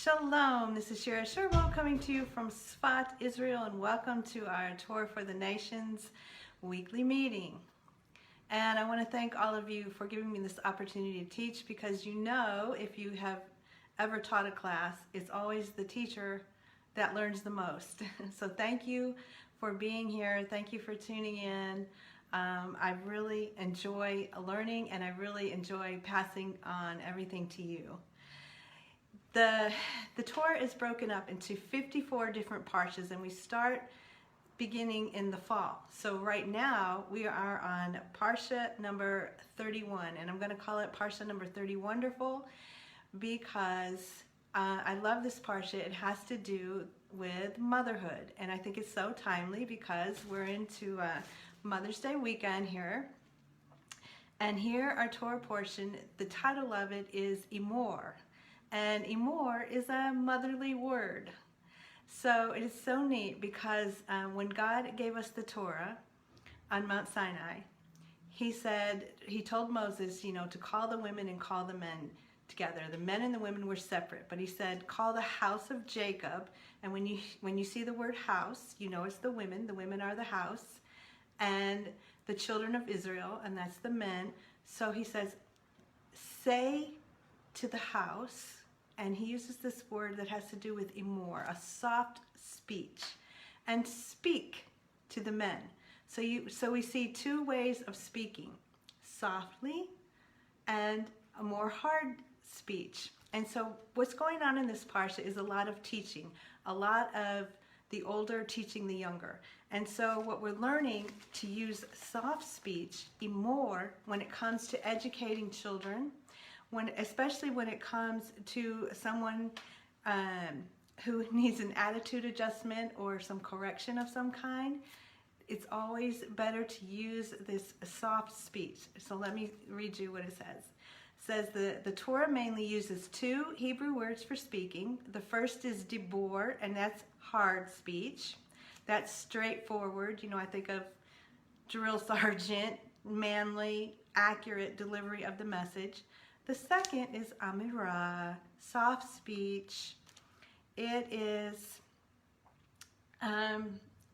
Shalom, this is Shira Sherbow coming to you from Sfat, Israel, and welcome to our Torah for the Nations weekly meeting. And I want to thank all of you for giving me this opportunity to teach, because you know, if you have ever taught a class, it's always the teacher that learns the most. So thank you for being here. Thank you for tuning in. I really enjoy learning, and I really enjoy passing on everything to you. The Torah is broken up into 54 different parshas, and we start beginning in the fall. So right now we are on parsha number 31, and I'm going to call it parsha number 30 Wonderful, because I love this parsha. It has to do with motherhood, and I think it's so timely because we're into Mother's Day weekend here. And here our Torah portion, the title of it is Emor. And Emor is a motherly word. So it is so neat because when God gave us the Torah on Mount Sinai, he told Moses, to call the women and call the men together. The men and the women were separate, but he said, call the house of Jacob. And when you see the word house, it's the women are the house, and the children of Israel, and that's the men. So he says, say to the house, and he uses this word that has to do with emor, a soft speech, and speak to the men. So we see two ways of speaking, softly and a more hard speech. And so what's going on in this parsha is a lot of teaching, a lot of the older teaching the younger. And so what we're learning to use soft speech, emor, when it comes to educating children, especially when it comes to someone who needs an attitude adjustment or some correction of some kind, it's always better to use this soft speech. So let me read you what it says. It says the Torah mainly uses two Hebrew words for speaking. The first is dibor, and that's hard speech. That's straightforward. I think of drill sergeant, manly, accurate delivery of the message. The second is amirah, soft speech. It is,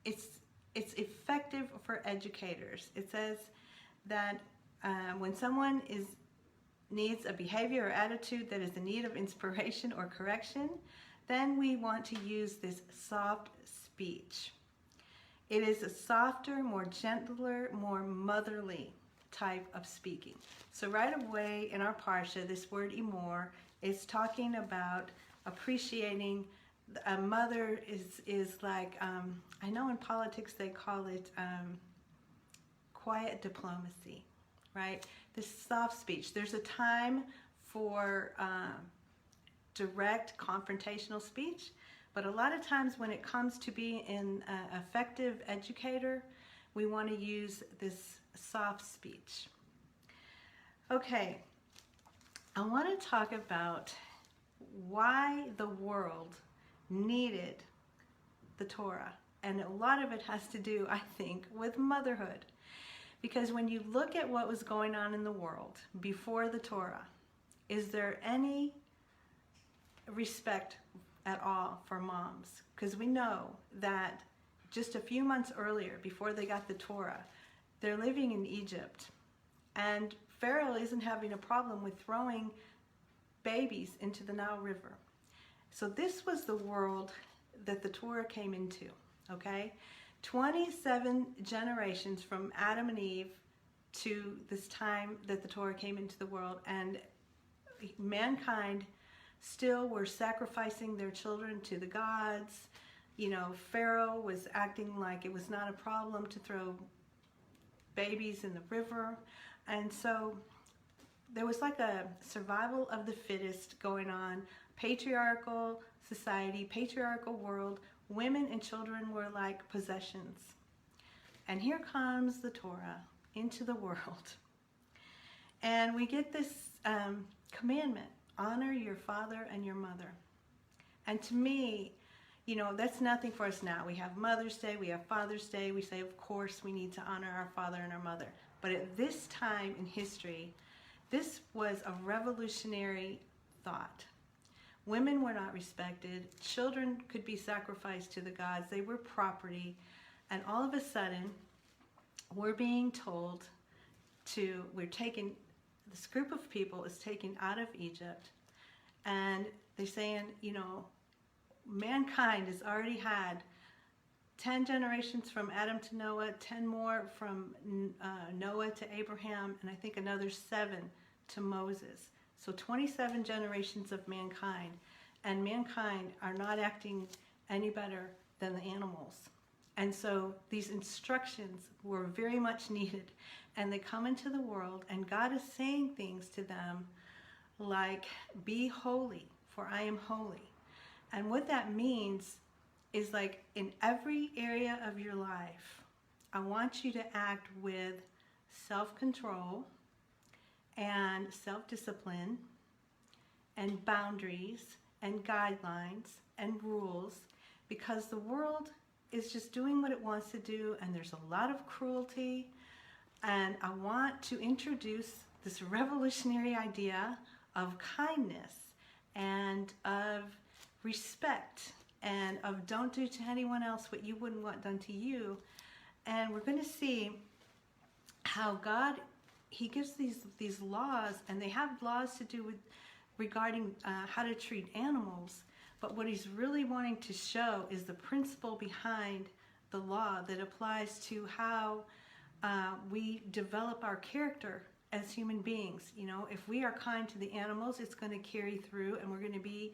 it's effective for educators. It says that when someone needs a behavior or attitude that is in need of inspiration or correction, then we want to use this soft speech. It is a softer, more gentler, more motherly type of speaking. So right away in our parsha, this word emor is talking about appreciating. A mother is like, I know in politics they call it quiet diplomacy, right? This soft speech. There's a time for direct confrontational speech, but a lot of times when it comes to being an effective educator, we want to use this soft speech. Okay, I want to talk about why the world needed the Torah. And a lot of it has to do, I think, with motherhood. Because when you look at what was going on in the world before the Torah, is there any respect at all for moms? Because we know that just a few months earlier, before they got the Torah, they're living in Egypt, and Pharaoh isn't having a problem with throwing babies into the Nile River. So this was the world that the Torah came into, okay? 27 generations from Adam and Eve to this time that the Torah came into the world, and mankind still were sacrificing their children to the gods. Pharaoh was acting like it was not a problem to throw babies in the river. And so there was like a survival of the fittest going on, patriarchal society, patriarchal world. Women and children were like possessions. And here comes the Torah into the world. And we get this commandment, honor your father and your mother. And to me, that's nothing for us now. We have Mother's Day, we have Father's Day. We say, of course, we need to honor our father and our mother. But at this time in history, this was a revolutionary thought. Women were not respected. Children could be sacrificed to the gods. They were property. And all of a sudden, we're being told this group of people is taken out of Egypt. And they're saying, mankind has already had 10 generations from Adam to Noah, 10 more from Noah to Abraham, and I think another 7 to Moses. So 27 generations of mankind, and mankind are not acting any better than the animals. And so these instructions were very much needed, and they come into the world, and God is saying things to them like, be holy, for I am holy. And what that means is, like, in every area of your life, I want you to act with self-control and self-discipline and boundaries and guidelines and rules, because the world is just doing what it wants to do, and there's a lot of cruelty. And I want to introduce this revolutionary idea of kindness and of respect and of don't do to anyone else what you wouldn't want done to you. And we're going to see how God, he gives these laws, and they have laws to do with regarding how to treat animals. But what he's really wanting to show is the principle behind the law that applies to how we develop our character as human beings. If we are kind to the animals, it's going to carry through, and we're going to be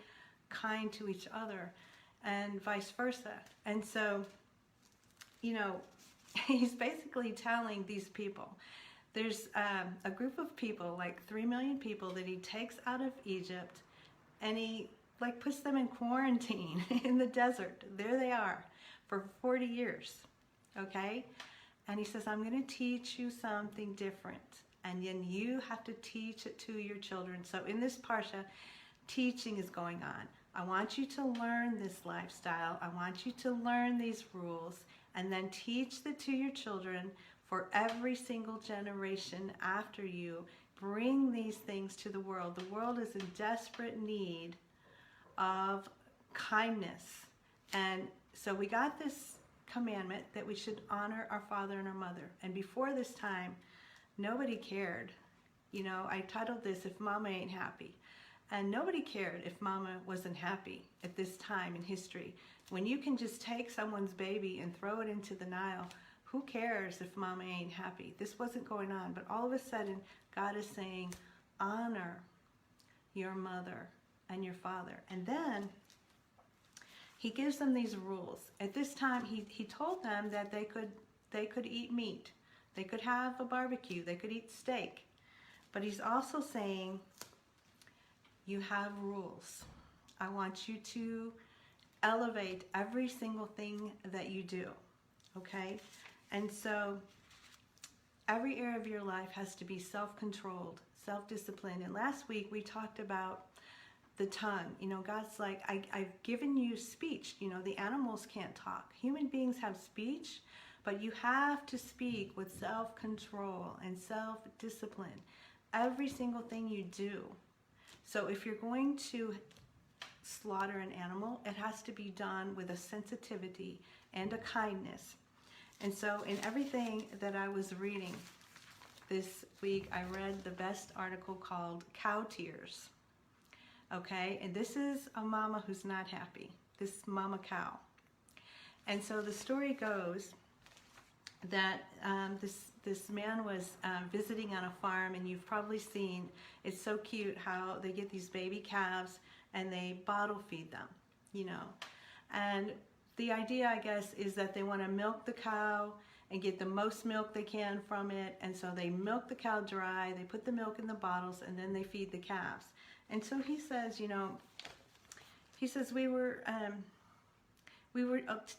kind to each other, and vice versa. And so, he's basically telling these people, there's a group of people, like 3 million people, that he takes out of Egypt, and he puts them in quarantine in the desert. There they are for 40 years, okay? And he says, I'm going to teach you something different, and then you have to teach it to your children. So in this parsha, teaching is going on. I want you to learn this lifestyle. I want you to learn these rules, and then teach it to your children for every single generation after you. Bring these things to the world. The world is in desperate need of kindness. And so we got this commandment that we should honor our father and our mother. And before this time, nobody cared. I titled this, If Mama Ain't Happy. And nobody cared if Mama wasn't happy at this time in history. When you can just take someone's baby and throw it into the Nile, who cares if Mama ain't happy? This wasn't going on. But all of a sudden, God is saying, honor your mother and your father. And then he gives them these rules. At this time, he told them that they could eat meat. They could have a barbecue. They could eat steak. But he's also saying, you have rules. I want you to elevate every single thing that you do, okay? And so every area of your life has to be self-controlled, self-disciplined. And last week we talked about the tongue. God's like, I've given you speech. The animals can't talk. Human beings have speech, but you have to speak with self-control and self-discipline. Every single thing you do. So if you're going to slaughter an animal, it has to be done with a sensitivity and a kindness. And so in everything that I was reading this week, I read the best article called Cow Tears. Okay, and this is a mama who's not happy, this mama cow. And so the story goes that this man was visiting on a farm, and you've probably seen, it's so cute how they get these baby calves and they bottle feed them, And the idea, I guess, is that they want to milk the cow and get the most milk they can from it, and so they milk the cow dry, they put the milk in the bottles, and then they feed the calves. And so he says, we were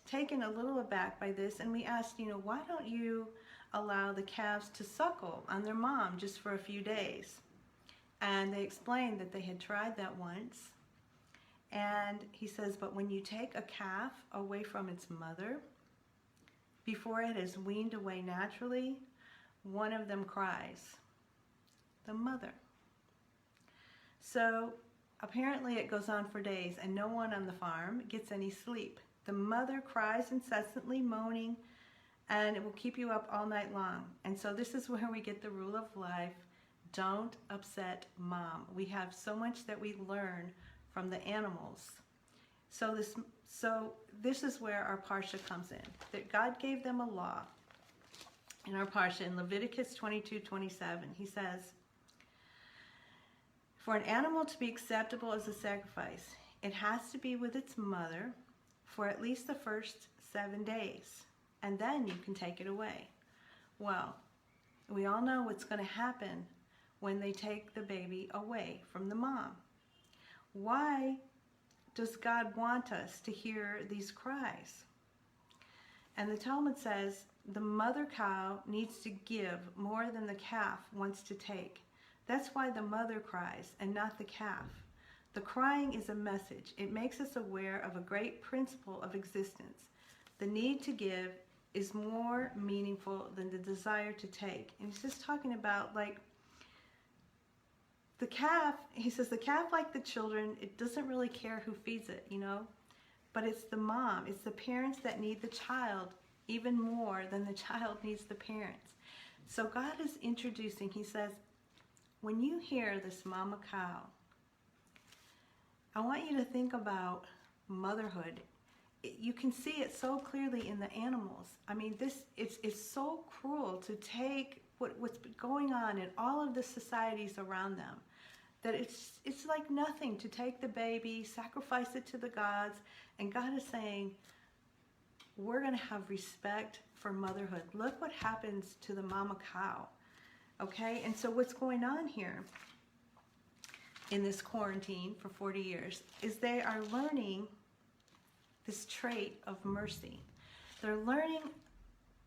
taken a little aback by this, and we asked, why don't you allow the calves to suckle on their mom just for a few days? And they explained that they had tried that once. And he says, but when you take a calf away from its mother, before it is weaned away naturally, one of them cries, the mother. So apparently it goes on for days, and no one on the farm gets any sleep. The mother cries incessantly, moaning, and it will keep you up all night long. And so this is where we get the rule of life. Don't upset mom. We have so much that we learn from the animals. So this is where our Parsha comes in. That God gave them a law. In our Parsha, in Leviticus 22:27, he says, for an animal to be acceptable as a sacrifice, it has to be with its mother for at least the first 7 days, and then you can take it away. Well, we all know what's going to happen when they take the baby away from the mom. Why does God want us to hear these cries? And the Talmud says the mother cow needs to give more than the calf wants to take. That's why the mother cries and not the calf. The crying is a message. It makes us aware of a great principle of existence. The need to give is more meaningful than the desire to take. And he's just talking about, like, the calf, he says the calf, like the children, it doesn't really care who feeds it, you know, but it's the mom, it's the parents that need the child even more than the child needs the parents. So God is introducing, he says, when you hear this mama cow, I want you to think about motherhood. You can see it so clearly in the animals. I mean, it's so cruel to take what's going on in all of the societies around them, that it's like nothing to take the baby, sacrifice it to the gods, and God is saying, we're going to have respect for motherhood. Look what happens to the mama cow, okay? And so what's going on here in this quarantine for 40 years is they are learning this trait of mercy. They're learning,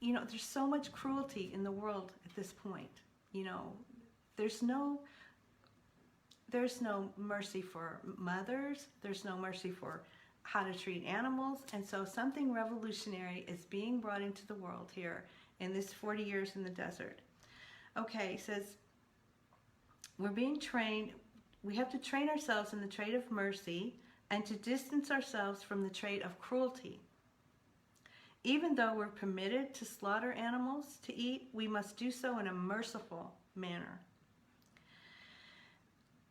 you know, there's so much cruelty in the world at this point. You know, there's no mercy for mothers. There's no mercy for how to treat animals. And so something revolutionary is being brought into the world here in this 40 years in the desert. Okay, it says, we're being trained, we have to train ourselves in the trait of mercy and to distance ourselves from the trait of cruelty. Even though we're permitted to slaughter animals to eat, we must do so in a merciful manner.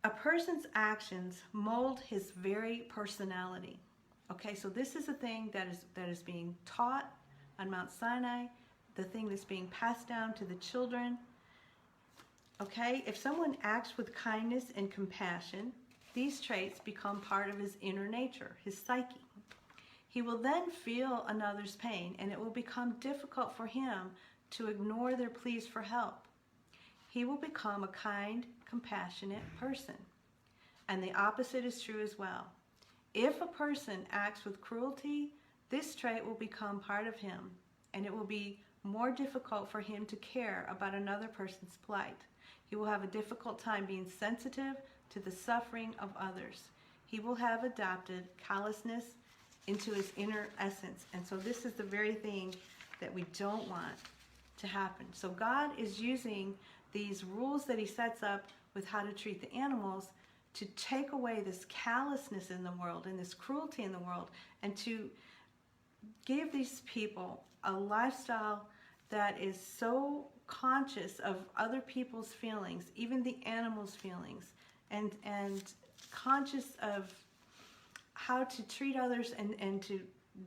A person's actions mold his very personality. Okay, so this is a thing that is being taught on Mount Sinai, the thing that's being passed down to the children. Okay, if someone acts with kindness and compassion, these traits become part of his inner nature, his psyche. He will then feel another's pain, and it will become difficult for him to ignore their pleas for help. He will become a kind, compassionate person. And the opposite is true as well. If a person acts with cruelty, this trait will become part of him, and it will be more difficult for him to care about another person's plight. He will have a difficult time being sensitive to the suffering of others. He will have adopted callousness into his inner essence. And so this is the very thing that we don't want to happen. So God is using these rules that he sets up with how to treat the animals to take away this callousness in the world and this cruelty in the world, and to give these people a lifestyle that is so conscious of other people's feelings, even the animals' feelings, and conscious of how to treat others and to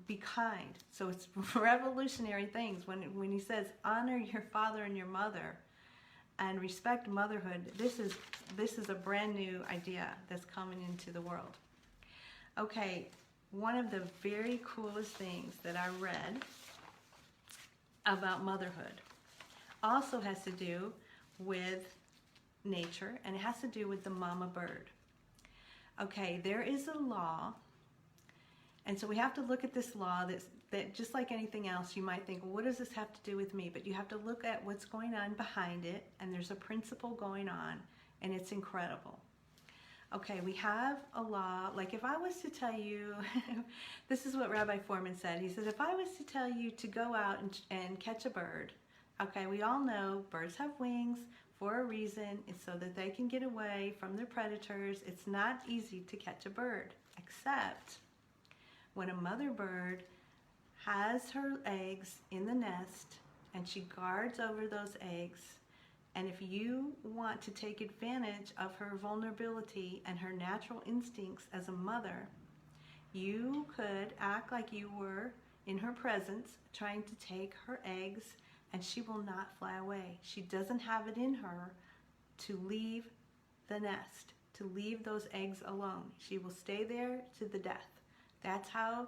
be kind. So it's revolutionary things when he says honor your father and your mother and respect motherhood. This is a brand new idea that's coming into the world. Okay, one of the very coolest things that I read about motherhood also has to do with nature, and it has to do with the mama bird. Okay, there is a law, and so we have to look at this law that just like anything else, you might think, well, what does this have to do with me? But you have to look at what's going on behind it, and there's a principle going on, and it's incredible. Okay, we have a law, like if I was to tell you, this is what Rabbi Foreman said. He says, if I was to tell you to go out and catch a bird, okay, we all know birds have wings, for a reason. It's so that they can get away from their predators. It's not easy to catch a bird, except when a mother bird has her eggs in the nest and she guards over those eggs. And if you want to take advantage of her vulnerability and her natural instincts as a mother, you could act like you were in her presence trying to take her eggs, and she will not fly away. She doesn't have it in her to leave the nest, to leave those eggs alone. She will stay there to the death. That's how,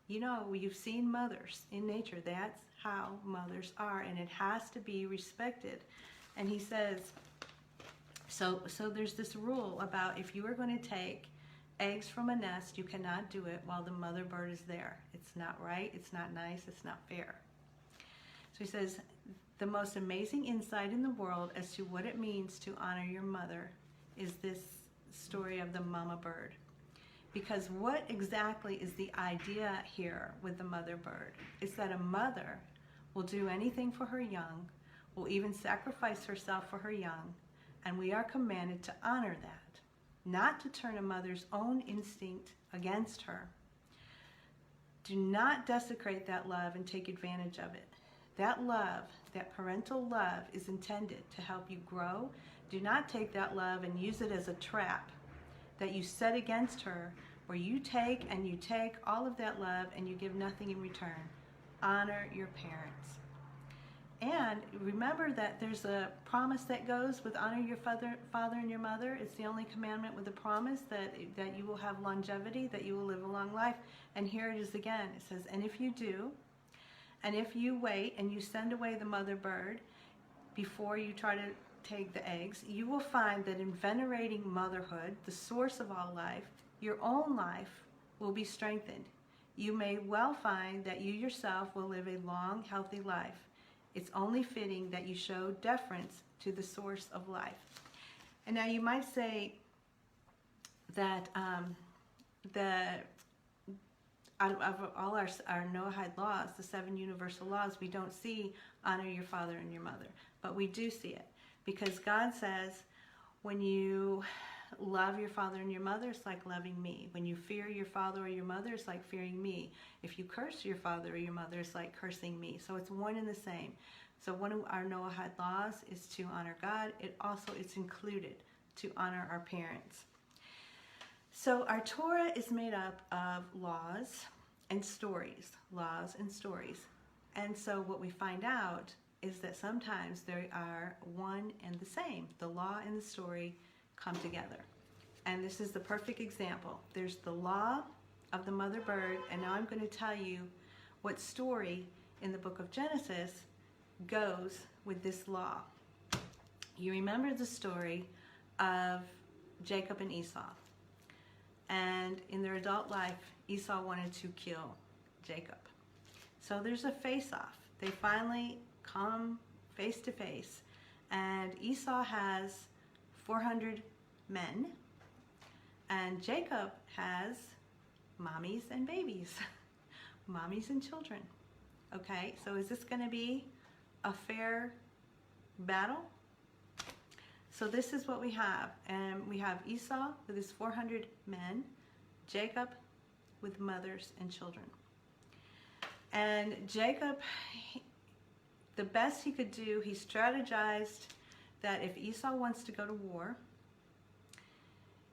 you know, you've seen mothers in nature. That's how mothers are, and it has to be respected. And he says, so there's this rule about if you are going to take eggs from a nest, you cannot do it while the mother bird is there. It's not right, it's not nice, it's not fair. So he says, the most amazing insight in the world as to what it means to honor your mother is this story of the mama bird. Because what exactly is the idea here with the mother bird? It's that a mother will do anything for her young, will even sacrifice herself for her young, and we are commanded to honor that, not to turn a mother's own instinct against her. Do not desecrate that love and take advantage of it. That love, that parental love, is intended to help you grow. Do not take that love and use it as a trap that you set against her, where you take all of that love and you give nothing in return. Honor your parents. And remember that there's a promise that goes with honor your father and your mother. It's the only commandment with a promise that you will have longevity, that you will live a long life. And here it is again. It says, and if you do, and if you wait and you send away the mother bird before you try to take the eggs, you will find that in venerating motherhood, the source of all life, your own life will be strengthened. You may well find that you yourself will live a long, healthy life. It's only fitting that you show deference to the source of life. And now you might say that out of all our Noahide laws, the 7 universal laws, we don't see honor your father and your mother. But we do see it. Because God says, when you love your father and your mother, it's like loving me. When you fear your father or your mother, it's like fearing me. If you curse your father or your mother, it's like cursing me. So it's one and the same. So one of our Noahide laws is to honor God. It's included to honor our parents. So our Torah is made up of laws and stories. And so what we find out is that sometimes they are one and the same. The law and the story come together. And this is the perfect example. There's the law of the mother bird, and now I'm going to tell you what story in the book of Genesis goes with this law. You remember the story of Jacob and Esau. And in their adult life, Esau wanted to kill Jacob. So there's a face-off. They finally come face to face. And Esau has 400 men. And Jacob has mommies and babies. Mommies and children. Okay, so is this going to be a fair battle? So this is what we have. And we have Esau with his 400 men, Jacob with mothers and children. And Jacob, the best he could do, he strategized that if Esau wants to go to war,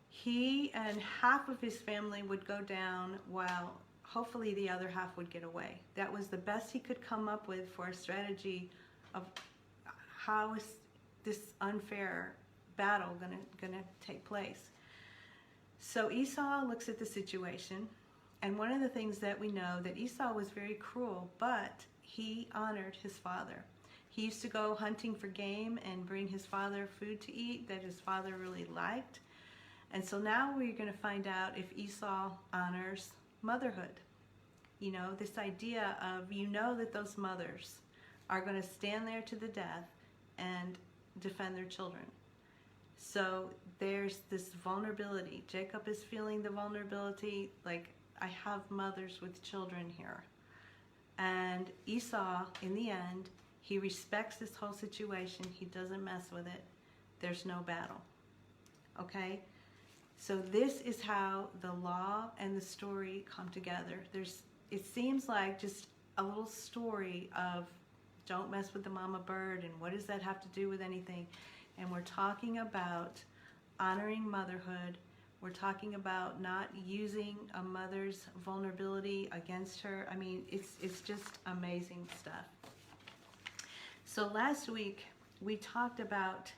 he and half of his family would go down while hopefully the other half would get away. That was the best he could come up with for a strategy of how is this unfair battle gonna take place. So Esau looks at the situation, and one of the things that we know, that Esau was very cruel, but he honored his father. He used to go hunting for game and bring his father food to eat that his father really liked. And so now we're going to find out if Esau honors motherhood. You know, this idea of, you know, that those mothers are going to stand there to the death and defend their children. So there's this vulnerability. Jacob is feeling the vulnerability, like, I have mothers with children here. And Esau, in the end, He respects this whole situation. He doesn't mess with it. There's no battle. Okay? So this is how the law and the story come together. It seems like just a little story of don't mess with the mama bird and what does that have to do with anything? And we're talking about honoring motherhood. We're talking about not using a mother's vulnerability against her. I mean, it's just amazing stuff. So last week we talked about,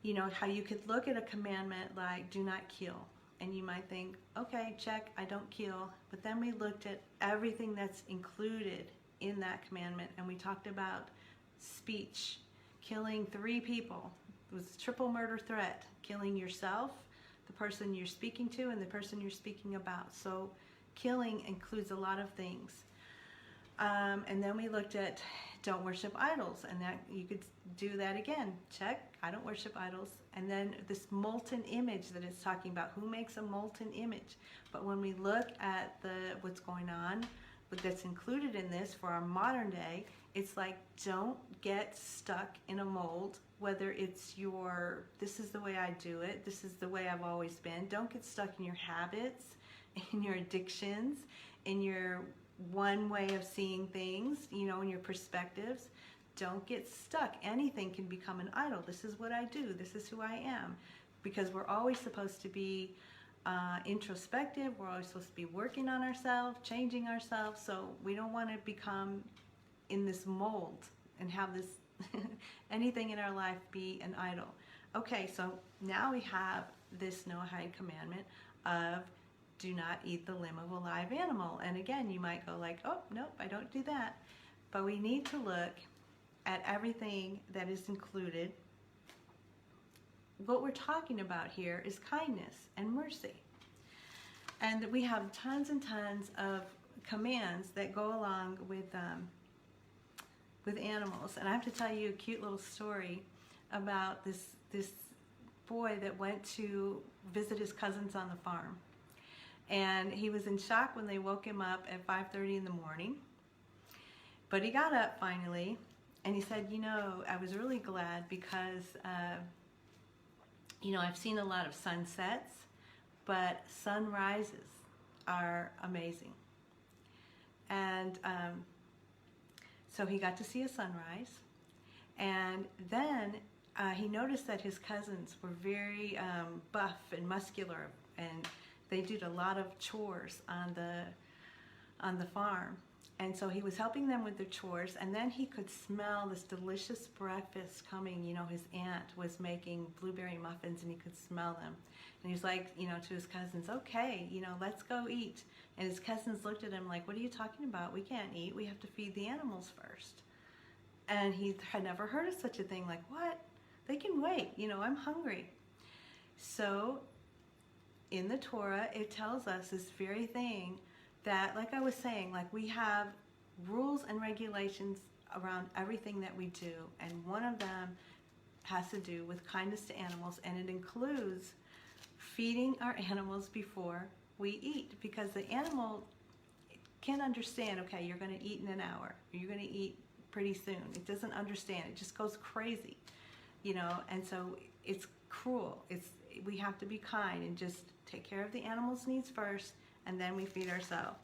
you know, how you could look at a commandment like do not kill. And you might think, okay, check, I don't kill. But then we looked at everything that's included in that commandment. And we talked about speech, killing 3 people. It was a triple murder threat, killing yourself, the person you're speaking to, and the person you're speaking about. So killing includes a lot of things. And then we looked at don't worship idols, and that you could do that again. Check, I don't worship idols. And then this molten image that it's talking about. Who makes a molten image? But when we look at what's going on, that's included in this for our modern day, it's like don't get stuck in a mold, whether it's this is the way I do it, this is the way I've always been. Don't get stuck in your habits, in your addictions, in your one way of seeing things, you know, in your perspectives. Don't get stuck. Anything can become an idol. This is what I do. This is who I am. Because we're always supposed to be introspective. We're always supposed to be working on ourselves, changing ourselves. So we don't want to become in this mold and have this anything in our life be an idol. Okay, so now we have this Noahide commandment of do not eat the limb of a live animal. And again, you might go like, oh, nope, I don't do that. But we need to look at everything that is included. What we're talking about here is kindness and mercy. And we have tons and tons of commands that go along with animals. And I have to tell you a cute little story about this boy that went to visit his cousins on the farm. And he was in shock when they woke him up at 5:30 in the morning. But he got up finally, and he said, you know, I was really glad because, you know, I've seen a lot of sunsets, but sunrises are amazing. And so he got to see a sunrise. And then he noticed that his cousins were very buff and muscular, and they did a lot of chores on the farm. And so he was helping them with their chores, and then he could smell this delicious breakfast coming. You know, his aunt was making blueberry muffins, and he could smell them. And he was like, you know, to his cousins, okay, you know, let's go eat. And his cousins looked at him like, what are you talking about? We can't eat. We have to feed the animals first. And he had never heard of such a thing. Like, what? They can wait. You know, I'm hungry. So in the Torah, it tells us this very thing that, like I was saying, like we have rules and regulations around everything that we do. And one of them has to do with kindness to animals. And it includes feeding our animals before we eat. Because the animal can understand, okay, you're going to eat in an hour. Or you're going to eat pretty soon. It doesn't understand. It just goes crazy. You know, and so it's cruel. We have to be kind and just take care of the animal's needs first, and then we feed ourselves.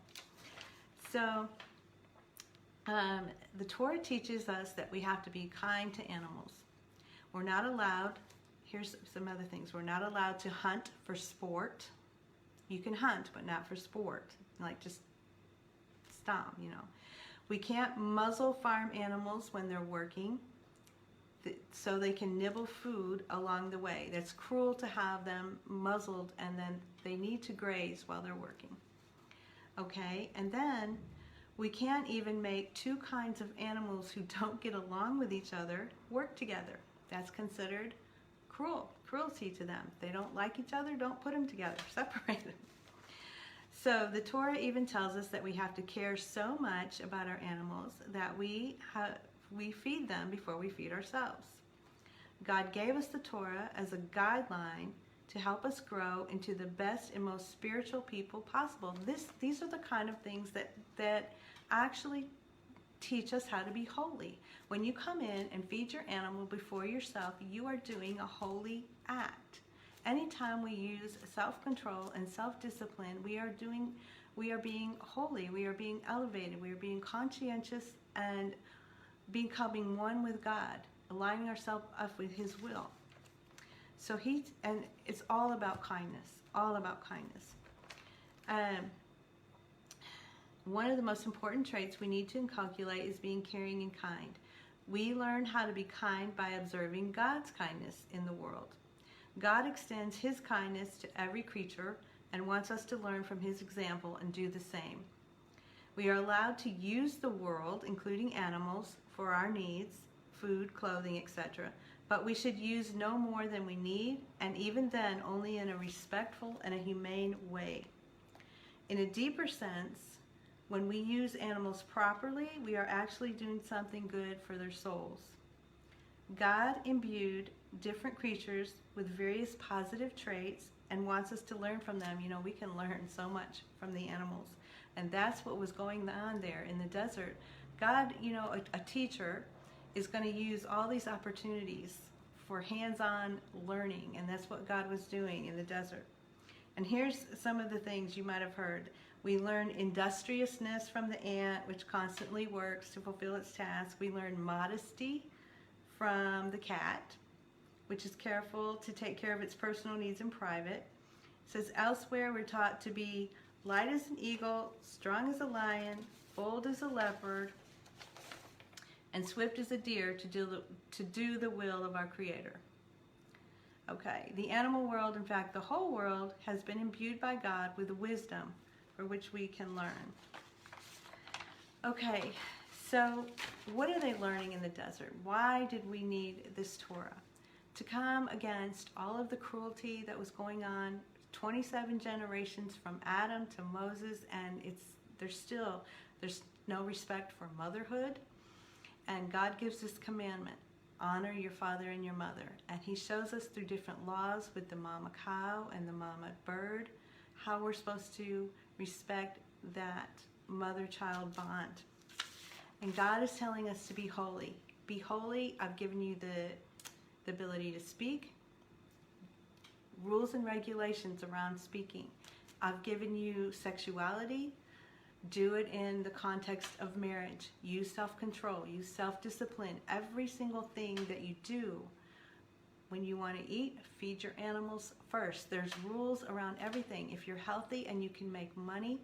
So the Torah teaches us that we have to be kind to animals. We're not allowed, here's some other things, we're not allowed to hunt for sport. You can hunt, but not for sport. Like just stomp, you know. We can't muzzle farm animals when they're working, so they can nibble food along the way. That's cruel to have them muzzled, and then they need to graze while they're working. Okay, and then we can't even make two kinds of animals who don't get along with each other work together. That's considered cruelty to them. If they don't like each other, don't put them together, separate them. So the Torah even tells us that we have to care so much about our animals that we feed them before we feed ourselves. God gave us the Torah as a guideline to help us grow into the best and most spiritual people possible. These are the kind of things that actually teach us how to be holy. When you come in and feed your animal before yourself, you are doing a holy act. Anytime we use self-control and self-discipline, we are being holy, we are being elevated, we are being conscientious and becoming one with God, aligning ourselves up with His will. So and it's all about kindness, all about kindness. One of the most important traits we need to inculcate is being caring and kind. We learn how to be kind by observing God's kindness in the world. God extends His kindness to every creature and wants us to learn from His example and do the same. We are allowed to use the world, including animals, for our needs, food, clothing, etc. But we should use no more than we need, and even then only in a respectful and a humane way. In a deeper sense, when we use animals properly, we are actually doing something good for their souls. God imbued different creatures with various positive traits and wants us to learn from them. You know, we can learn so much from the animals. And that's what was going on there in the desert. God, you know, a teacher is going to use all these opportunities for hands-on learning, and that's what God was doing in the desert. And here's some of the things you might have heard. We learn industriousness from the ant, which constantly works to fulfill its task. We learn modesty from the cat, which is careful to take care of its personal needs in private. It says elsewhere we're taught to be light as an eagle, strong as a lion, bold as a leopard, and swift as a deer to do the will of our Creator. Okay, the animal world, in fact the whole world, has been imbued by God with wisdom for which we can learn. Okay, so what are they learning in the desert? Why did we need this Torah? To come against all of the cruelty that was going on, 27 generations from Adam to Moses, and there's no respect for motherhood. And God gives this commandment: honor your father and your mother. And He shows us through different laws with the mama cow and the mama bird how we're supposed to respect that mother-child bond. And God is telling us to be holy. Be holy. I've given you the ability to speak. Rules and regulations around speaking. I've given you sexuality. Do it in the context of marriage. Use self-control. Use self-discipline. Every single thing that you do when you want to eat, feed your animals first. There's rules around everything. If you're healthy and you can make money,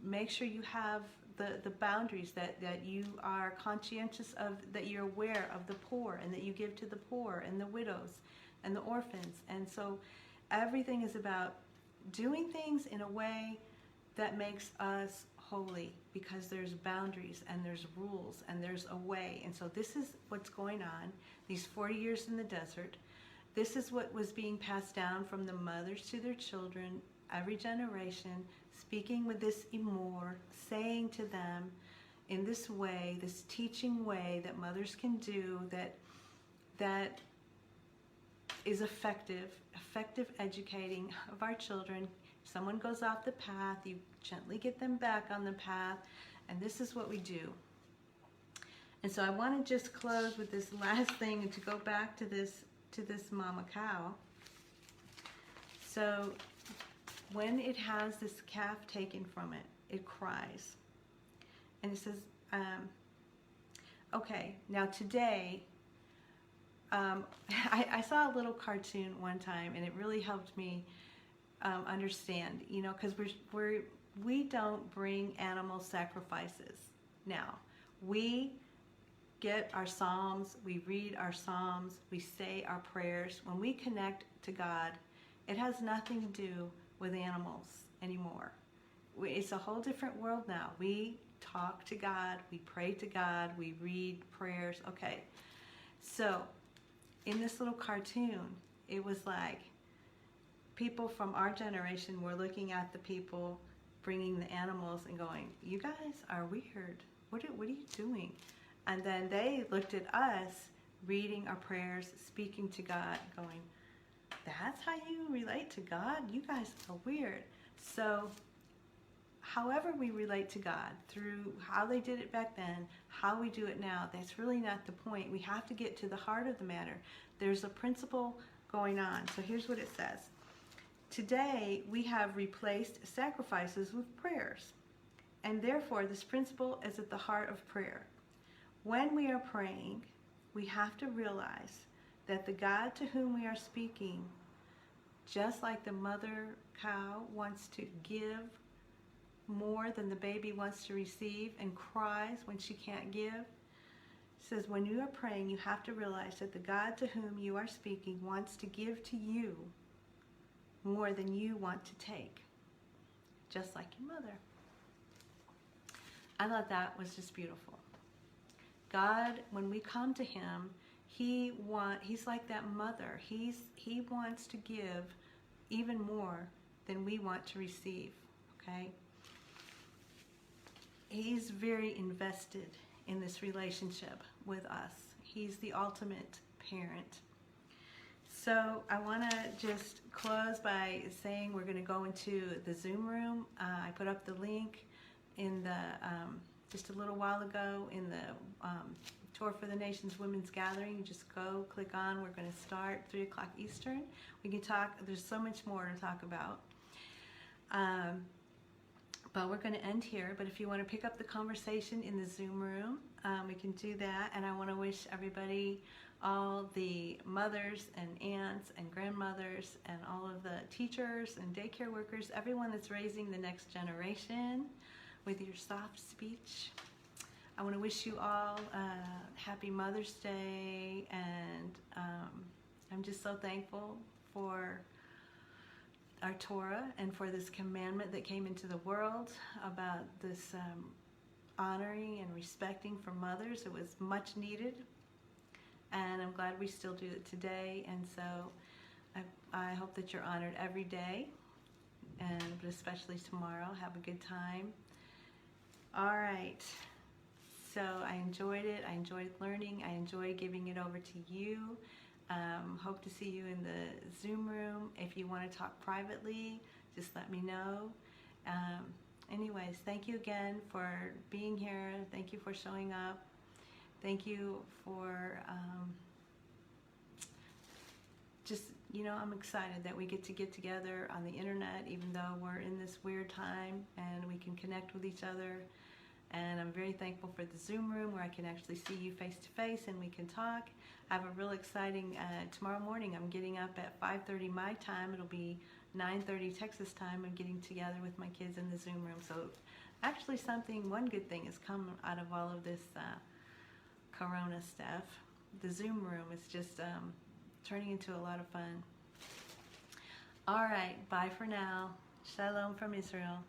make sure you have the boundaries, that you are conscientious of, that you're aware of the poor, and that you give to the poor and the widows and the orphans. And so everything is about doing things in a way that makes us holy, because there's boundaries and there's rules and there's a way. And so this is what's going on these 40 years in the desert. This is what was being passed down from the mothers to their children, every generation, speaking with this imor, saying to them in this way, this teaching way that mothers can do, that is effective educating of our children. If someone goes off the path, you gently get them back on the path, and this is what we do. And so I want to just close with this last thing, and to go back to this mama cow. So when it has this calf taken from it, it cries. And it says, okay, now today, I saw a little cartoon one time, and it really helped me understand, you know, because we don't bring animal sacrifices. Now, we get our psalms, we read our psalms, we say our prayers. When we connect to God, it has nothing to do with animals anymore. It's a whole different world now. We talk to God, we pray to God, we read prayers. Okay, so in this little cartoon, it was like people from our generation were looking at the people bringing the animals and going, you guys are weird. What are you doing? And then they looked at us reading our prayers, speaking to God, going, that's how you relate to God? You guys are weird. So however we relate to God, through how they did it back then, how we do it now, that's really not the point. We have to get to the heart of the matter. There's a principle going on. So here's what it says. Today, we have replaced sacrifices with prayers, and therefore this principle is at the heart of prayer. When we are praying, we have to realize that the God to whom we are speaking, just like the mother cow wants to give more than the baby wants to receive and cries when she can't give, says when you are praying, you have to realize that the God to whom you are speaking wants to give to you more than you want to take, just like your mother. I thought that was just beautiful. God, when we come to him, he's like that mother. He wants to give even more than we want to receive, okay? He's very invested in this relationship with us. He's the ultimate parent. So I want to just close by saying we're going to go into the Zoom room. I put up the link in the just a little while ago in the Tour for the Nations Women's Gathering. You just go, click on. We're going to start 3 o'clock Eastern. We can talk. There's so much more to talk about. But we're going to end here. But if you want to pick up the conversation in the Zoom room, we can do that. And I want to wish everybody, all the mothers and aunts and grandmothers and all of the teachers and daycare workers, everyone that's raising the next generation with your soft speech. I want to wish you all a happy Mother's Day, and I'm just so thankful for our Torah and for this commandment that came into the world about this honoring and respecting for mothers. It was much needed, and I'm glad we still do it today. And so I hope that you're honored every day, and especially tomorrow. Have a good time. All right. So I enjoyed it. I enjoyed learning. I enjoyed giving it over to you. Hope to see you in the Zoom room. If you want to talk privately, just let me know. Anyways, thank you again for being here. Thank you for showing up. Thank you for just, I'm excited that we get together on the internet, even though we're in this weird time, and we can connect with each other. And I'm very thankful for the Zoom room where I can actually see you face to face and we can talk. I have a real exciting, tomorrow morning I'm getting up at 5:30 my time. It'll be 9:30 Texas time. I'm getting together with my kids in the Zoom room. So actually one good thing has come out of all of this Corona stuff. The Zoom room is just turning into a lot of fun. All right, bye for now. Shalom from Israel.